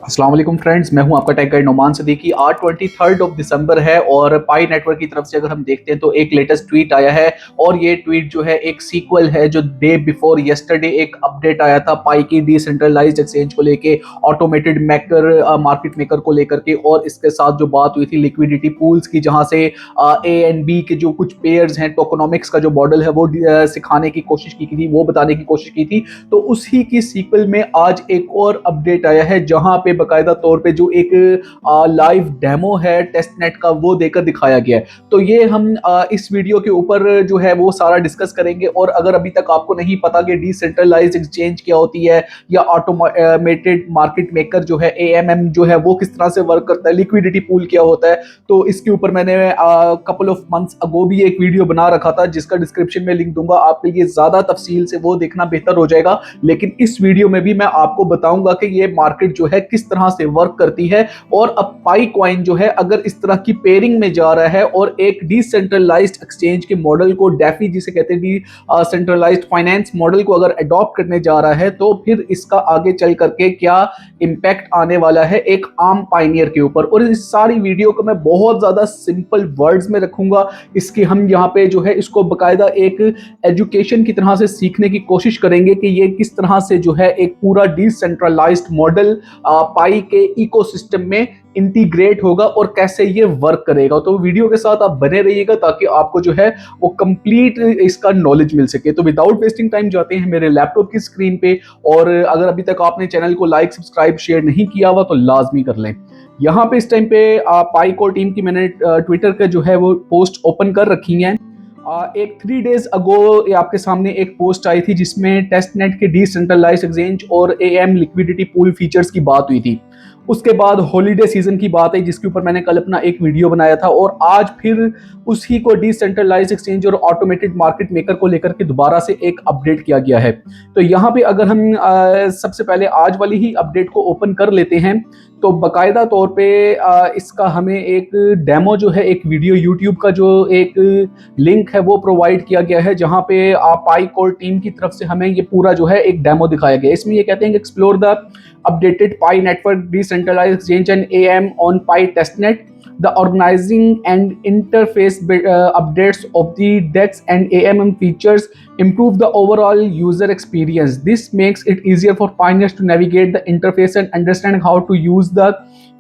अस्सलाम वालेकुम फ्रेंड्स, मैं हूं आपका टेक गाइड नोमान सदीकी। आज 23 दिसंबर है और पाई नेटवर्क की तरफ से अगर हम देखते हैं तो एक लेटेस्ट ट्वीट आया है। और ये ट्वीट जो है एक सीक्वल है जो डे बिफोर यस्टरडे एक अपडेट आया था पाई की डिसेंट्रलाइज्ड एक्सचेंज को लेके, ऑटोमेटेड मेकर मार्केट मेकर को लेकर के। और इसके साथ जो बात हुई थी लिक्विडिटी पूल्स की, जहां से ए एंड बी के जो कुछ पेयर्स हैं, टोकोनॉमिक्स का जो मॉडल है वो सिखाने की कोशिश की थी, वो बताने की कोशिश की थी। तो उसी की सीक्वल में आज एक और अपडेट आया है जहां पे बकायदा तौर पे जो एक लाइव डेमो है टेस्ट नेट का वो देकर दिखाया गया है। तो ये हम इस वीडियो के ऊपर जो है वो सारा डिस्कस करेंगे। और अगर अभी तक आपको नहीं पता कि डिसेंट्रलाइज्ड एक्सचेंज क्या होती है या ऑटोमेटेड मार्केट मेकर जो है एएमएम जो है वो किस तरह से वर्क करता है, लिक्विडिटी पूल क्या होता है, तो इसके ऊपर मैंने कपल ऑफ मंथ्स अगो भी एक वीडियो बना रखा था जिसका डिस्क्रिप्शन में लिंक दूंगा, आपके लिए ज्यादा तफसील से वो देखना बेहतर हो जाएगा। लेकिन इस वीडियो में भी मैं आपको बताऊंगा कि ये मार्केट जो है किस तरह से वर्क करती है। और अब पाई कॉइन जो है अगर इस तरह की पेयरिंग में जा रहा है और एक डिसेंट्रलाइज्ड एक्सचेंज के मॉडल को, डेफी जिसे कहते हैं डिसेंट्रलाइज्ड फाइनेंस मॉडल को अगर अडॉप्ट करने जा रहा है, तो फिर इसका आगे चल करके क्या इंपैक्ट आने वाला है एक आम पाइनियर के ऊपर। और इस सारी वीडियो को मैं बहुत ज्यादा सिंपल वर्ड्स में रखूंगा। इसकी हम यहाँ पे जो है इसको बकायदा एक एजुकेशन की तरह से सीखने की कोशिश करेंगे कि ये किस तरह से जो है एक पूरा डिसेंट्रलाइज्ड मॉडल पाई के इकोसिस्टम में इंटीग्रेट होगा और कैसे ये वर्क करेगा। तो वीडियो के साथ आप बने रहिएगा ताकि आपको जो है वो कंप्लीट इसका नॉलेज मिल सके। तो विदाउट वेस्टिंग टाइम जाते हैं मेरे लैपटॉप की स्क्रीन पे। और अगर अभी तक आपने चैनल को लाइक सब्सक्राइब शेयर नहीं किया हुआ तो लाजमी कर लें। यहाँ पे इस टाइम पे पाई कोर टीम की मैंने ट्विटर का जो है वो पोस्ट ओपन कर रखी है। एक 3 डेज अगो आपके सामने एक पोस्ट आई थी जिसमें टेस्ट नेट के डिसेंट्रलाइज्ड एक्सचेंज और एएम लिक्विडिटी पूल फीचर्स की बात हुई थी। उसके बाद हॉलीडे सीजन की बात है जिसके ऊपर मैंने कल अपना एक वीडियो बनाया था। और आज फिर उसी को डिसेंट्रलाइज्ड एक्सचेंज और ऑटोमेटेड मार्केट मेकर को लेकर के दोबारा से एक अपडेट किया गया है। तो यहाँ पे अगर हम सबसे पहले आज वाली ही अपडेट को ओपन कर लेते हैं तो बकायदा तौर पे इसका हमें एक डेमो जो है, एक वीडियो यूट्यूब का जो एक लिंक है वो प्रोवाइड किया गया है, जहां पे पाई कोर टीम की तरफ से हमें ये पूरा जो है एक डेमो दिखाया गया है। इसमें ये कहते हैं कि explore the updated Pi network decentralized exchange and AM on Pi testnet. The organizing and interface updates of the DEX and AMM features improve the overall user experience. This makes it easier for pioneers to navigate the interface and understand how to use the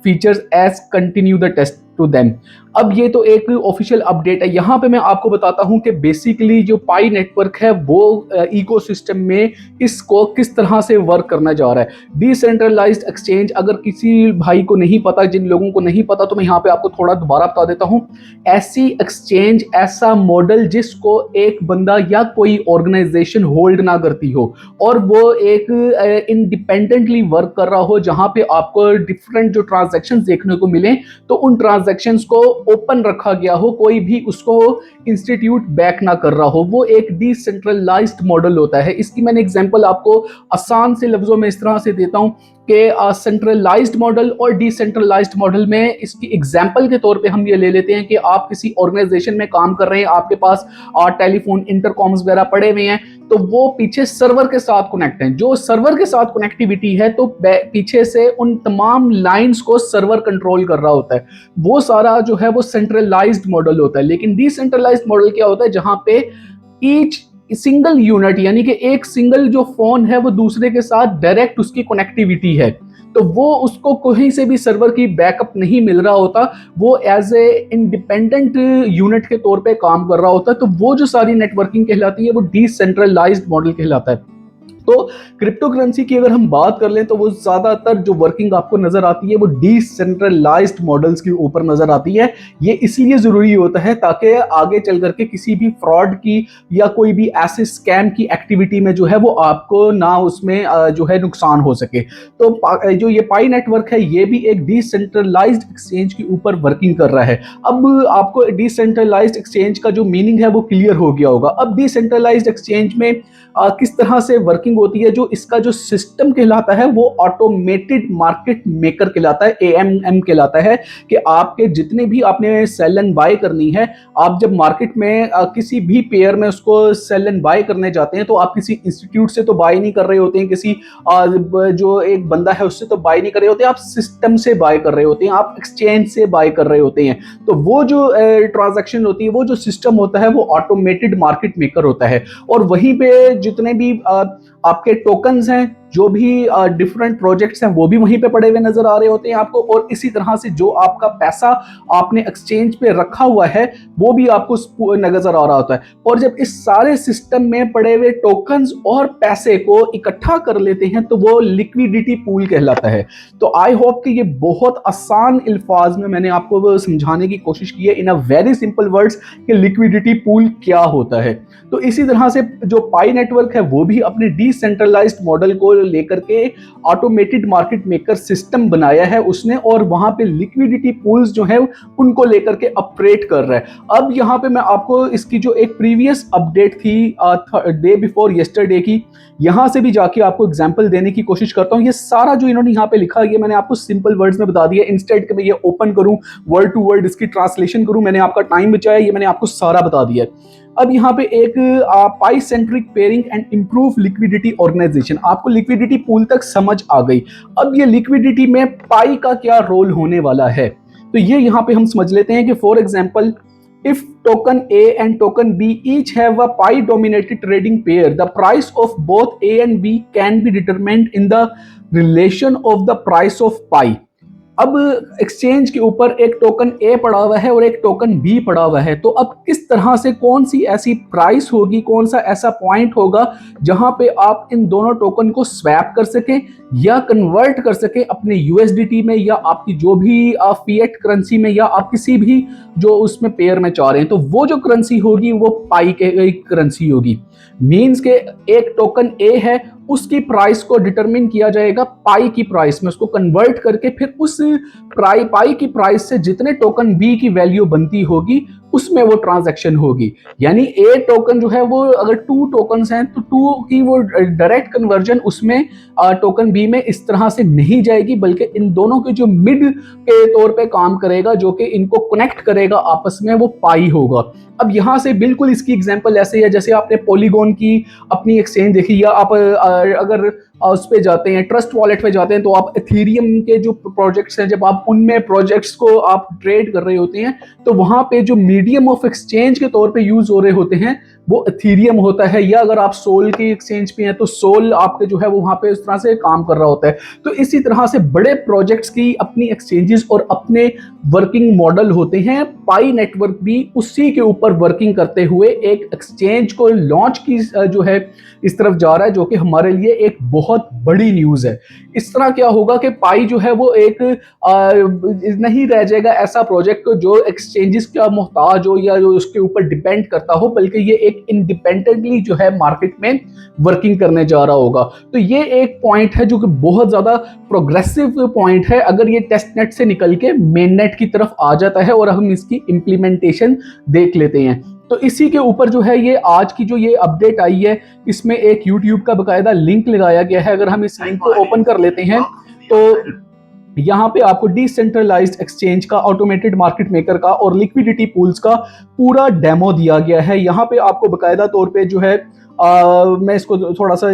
features as continue the test to them. अब ये तो एक official update है। यहाँ पे मैं आपको बताता हूँ कि बेसिकली जो पाई नेटवर्क है वो इकोसिस्टम में इसको किस तरह से वर्क करना जा रहा है। डिसेंट्रलाइज्ड एक्सचेंज अगर किसी भाई को नहीं पता, जिन लोगों को नहीं पता, तो मैं यहाँ पे आपको थोड़ा दोबारा बता देता हूँ। ऐसी एक्सचेंज, ऐसा मॉडल जिसको एक बंदा या कोई ऑर्गेनाइजेशन होल्ड ना करती हो और वो एक इंडिपेंडेंटली वर्क कर रहा हो, जहां पे आपको डिफरेंट जो ट्रांजैक्शंस देखने को मिले तो उन ट्रांजैक्शंस को ओपन रखा गया हो, कोई भी उसको इंस्टीट्यूट बैक ना कर रहा हो, वो एक डिसेंट्रलाइज्ड मॉडल होता है। इसकी मैंने एग्जांपल आपको आसान से लफ्जों में इस तरह से देता हूं कि सेंट्रलाइज्ड मॉडल और डिसेंट्रलाइज्ड मॉडल में इसकी एग्जांपल के तौर पे हम ये ले लेते हैं कि आप किसी ऑर्गेनाइजेशन में काम कर रहे हैं, आपके पास टेलीफोन इंटरकॉम्स वगैरह पड़े हुए हैं, तो वो पीछे सर्वर के साथ कनेक्ट हैं। जो सर्वर के साथ कनेक्टिविटी है तो पीछे से उन तमाम लाइंस को सर्वर कंट्रोल कर रहा होता है। वो सारा जो है वो सेंट्रलाइज्ड मॉडल होता है। लेकिन डिसेंट्रलाइज्ड मॉडल क्या होता है, जहां पे ईच सिंगल यूनिट यानी कि एक सिंगल जो फोन है वो दूसरे के साथ डायरेक्ट उसकी कनेक्टिविटी है, तो वो उसको कहीं से भी सर्वर की बैकअप नहीं मिल रहा होता, वो एज ए इंडिपेंडेंट यूनिट के तौर पे काम कर रहा होता है। तो वो जो सारी नेटवर्किंग कहलाती है वो डिसेंट्रलाइज्ड मॉडल कहलाता है। तो क्रिप्टो करेंसी की अगर हम बात कर लें तो वो ज्यादातर जो वर्किंग आपको नजर आती है वो डिसेंट्रलाइज्ड मॉडल्स के ऊपर नजर आती है। ये इसलिए जरूरी होता है ताकि आगे चल करके किसी भी फ्रॉड की या कोई भी ऐसे स्कैम की एक्टिविटी में जो है वो आपको ना उसमें जो है नुकसान हो सके। तो जो ये पाई नेटवर्क है ये भी एक डिसेंट्रलाइज्ड एक्सचेंज के ऊपर वर्किंग कर रहा है। अब आपको डिसेंट्रलाइज्ड एक्सचेंज का जो मीनिंग है वो क्लियर हो गया होगा। अब डिसेंट्रलाइज्ड एक्सचेंज में किस तरह से वर्किंग वर्किंग होती है, जो इसका जो सिस्टम कहलाता है वो ऑटोमेटेड मार्केट मेकर कहलाता है, एएमएम कहलाता है। कि आपके जितने भी आपने सेल एंड बाय करनी है, आप जब मार्केट में किसी भी पेयर में उसको सेल एंड बाय करने जाते हैं तो आप किसी इंस्टीट्यूट से तो बाय नहीं कर रहे होते हैं, किसी जो एक बंदा है उससे तो बाय नहीं कर रहे होते, आप सिस्टम से बाय कर रहे होते हैं, आप एक्सचेंज से बाय कर रहे होते हैं। तो वो जो ट्रांजैक्शन होती है, वो जो सिस्टम होता है वो ऑटोमेटेड मार्केट मेकर होता है। और वहीं पे जितने भी आपके टोकन्स हैं, जो भी डिफरेंट प्रोजेक्ट्स हैं, वो भी वहीं पे पड़े हुए नजर आ रहे होते हैं आपको। और इसी तरह से जो आपका पैसा आपने एक्सचेंज पे रखा हुआ है वो भी आपको नजर आ रहा होता है। और जब इस सारे सिस्टम में पड़े हुए टोकन्स और पैसे को इकट्ठा कर लेते हैं तो वो लिक्विडिटी पूल कहलाता है। तो आई होप कि ये बहुत आसान अल्फाज में मैंने आपको समझाने की कोशिश की है, इन अ वेरी सिंपल वर्ड्स, कि लिक्विडिटी पूल क्या होता है। तो इसी तरह से जो पाई नेटवर्क है वो भी अपने डिसेंट्रलाइज्ड मॉडल को लेकर के ऑटोमेटेड मार्केट मेकर सिस्टम बनाया है उसने, और वहां पे लिक्विडिटी पूल्स जो है उनको लेकर के ऑपरेट कर रहा है। अब यहां पे मैं आपको इसकी जो एक प्रीवियस अपडेट थी डे बिफोर यस्टरडे की, यहां से भी जाके आपको एग्जांपल देने की कोशिश करता हूं। ये सारा जो इन्होंने यहां पे लिखा है ये मैंने आपको सिंपल वर्ड्स में बता दिया, इंस्टेड कि मैं ये ओपन करूं, वर्ड टू वर्ड इसकी ट्रांसलेशन करूं, मैंने आपका टाइम बचाया, ये मैंने आपको सारा बता दिया है। अब यहाँ पे एक pi centric pairing and improve liquidity organisation, आपको लिक्विडिटी पूल तक समझ आ गई। अब ये लिक्विडिटी में पाई का क्या रोल होने वाला है, तो ये यहाँ पे हम समझ लेते हैं कि for example, if token A and token B each have a pi dominated trading pair, the price of both A and B can be determined in the relation of the price of pi। अब exchange के ऊपर एक token ए पड़ा हुआ है और एक token B पड़ा हुआ है, तो अब किस तरह से कौन सी ऐसी प्राइस होगी, कौन सा ऐसा पॉइंट होगा जहां पे आप इन दोनों टोकन को स्वैप कर सकें या कन्वर्ट कर सकें अपने यूएसडीटी में, या आपकी जो भी फिएट करेंसी में, या आप किसी भी जो उसमें पेयर में चाह रहे हैं, तो वो जो करेंसी होगी वो पाई के करेंसी होगी। मींस के एक टोकन ए है, उसकी प्राइस को डिटरमिन किया जाएगा पाई की प्राइस में, उसको कन्वर्ट करके फिर उस पाई की प्राइस से जितने टोकन बी की वैल्यू बनती होगी उसमें वो ट्रांजैक्शन होगी। यानी ए टोकन जो है वो अगर 2 टोकन्स हैं तो 2 की वो डायरेक्ट कन्वर्जन उसमें टोकन बी में इस तरह से नहीं जाएगी, बल्कि इन दोनों के जो मिड के तौर पे काम करेगा, जो कि इनको कनेक्ट करेगा आपस में, वो पाई होगा। अब यहां से बिल्कुल इसकी एग्जांपल ऐसे है जैसे आपने पॉलीगॉन की अपनी एक्सचेंज देखी, या आप अगर उस पे जाते हैं, ट्रस्ट वॉलेट पे जाते हैं, तो आप एथेरियम के जो प्रोजेक्ट्स हैं, जब आप उनमें प्रोजेक्ट्स को आप ट्रेड कर रहे होते हैं तो वहां पे जो मीडियम ऑफ एक्सचेंज के तौर पे यूज हो रहे होते हैं वो एथेरियम होता है। या अगर आप सोल की एक्सचेंज पे हैं तो सोल आपके जो है वो वहां पे इस तरह से काम कर रहा होता है। तो इसी तरह से बड़े प्रोजेक्ट्स की अपनी एक्सचेंजेस और अपने वर्किंग मॉडल होते हैं। पाई नेटवर्क भी उसी के ऊपर वर्किंग करते हुए एक एक्सचेंज को लॉन्च की जो है इस तरफ जा रहा है, जो कि हमारे लिए एक बहुत बड़ी न्यूज है। इस तरह क्या होगा कि पाई जो है वो एक नहीं रह जाएगा ऐसा प्रोजेक्ट जो एक्सचेंजेस का मोहताज हो या जो उसके ऊपर डिपेंड करता हो, बल्कि ये एक इंडिपेंडेंटली जो है मार्केट में वर्किंग करने जा रहा होगा। तो ये एक पॉइंट है जो कि बहुत ज्यादा प्रोग्रेसिव पॉइंट है, अगर ये टेस्ट नेट से निकल के मेन नेट की तरफ आ जाता है और हम इसकी इंप्लीमेंटेशन देख लेते हैं। तो इसी के ऊपर जो है ये आज की जो ये अपडेट आई है, इसमें एक YouTube का बकायदा लिंक लगाया गया है। अगर हम इस लिंक को ओपन कर लेते हैं तो यहाँ पे आपको डिसेंट्रलाइज्ड एक्सचेंज का, ऑटोमेटेड मार्केट मेकर का और लिक्विडिटी पूल्स का पूरा डेमो दिया गया है। यहाँ पे आपको बकायदा तौर पे जो है मैं इसको थोड़ा सा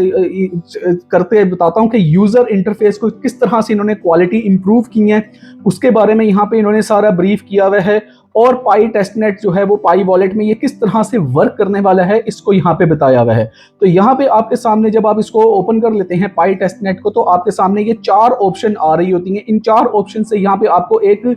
करते बताता हूँ कि यूजर इंटरफेस को किस तरह से इन्होंने क्वालिटी इंप्रूव की है, उसके बारे में यहाँ पे इन्होंने सारा ब्रीफ किया हुआ है। और पाई टेस्टनेट जो है वो पाई वॉलेट में ये किस तरह से वर्क करने वाला है इसको यहाँ पे बताया हुआ है। तो यहाँ पे आपके सामने जब आप इसको ओपन कर लेते हैं पाई टेस्टनेट को, तो आपके सामने ये 4 ऑप्शन आ रही होती हैं। इन 4 ऑप्शन से यहाँ पे आपको एक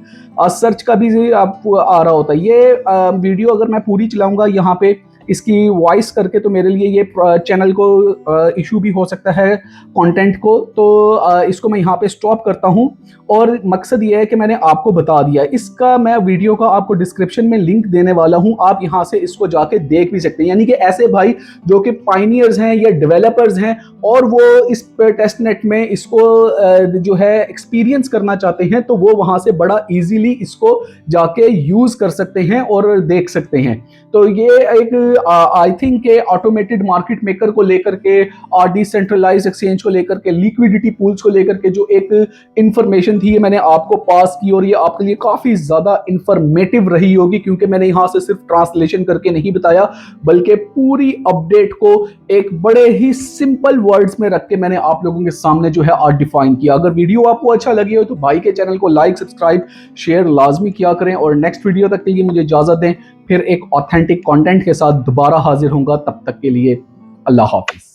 सर्च का भी आपको आ रहा होता है। ये वीडियो अगर मैं पूरी चलाऊंगा यहाँ पे इसकी वॉइस करके, तो मेरे लिए ये चैनल को इशू भी हो सकता है कंटेंट को, तो इसको मैं यहाँ पे स्टॉप करता हूँ। और मकसद ये है कि मैंने आपको बता दिया, इसका मैं वीडियो का आपको डिस्क्रिप्शन में लिंक देने वाला हूँ, आप यहाँ से इसको जाके देख भी सकते हैं। यानी कि ऐसे भाई जो कि पाइनियर्स हैं या डेवलपर्स हैं और वो इस टेस्ट नेट में इसको जो है एक्सपीरियंस करना चाहते हैं, तो वो वहाँ से बड़ा ईजीली इसको जाके यूज़ कर सकते हैं और देख सकते हैं। तो ये एक आई थिंक के ऑटोमेटेड मार्केट मेकर को लेकर के और डिसेंट्रलाइज एक्सचेंज को लेकर के लिक्विडिटी पूल्स को लेकर के जो एक इंफॉर्मेशन थी, ये मैंने आपको पास की और ये आपके लिए काफी ज्यादा इंफॉर्मेटिव रही होगी, क्योंकि मैंने यहां से सिर्फ ट्रांसलेशन करके नहीं बताया बल्कि पूरी अपडेट को एक बड़े ही सिंपल वर्ड्स में रख के मैंने आप लोगों के सामने जो है आज डिफाइन किया। अगर वीडियो आपको अच्छा लगी हो तो भाई के चैनल को लाइक, सब्सक्राइब, शेयर लाजमी किया करें और नेक्स्ट वीडियो तक के लिए मुझे इजाजत दें। फिर एक ऑथेंटिक कंटेंट के साथ दोबारा हाजिर होऊंगा, तब तक के लिए अल्लाह हाफिज।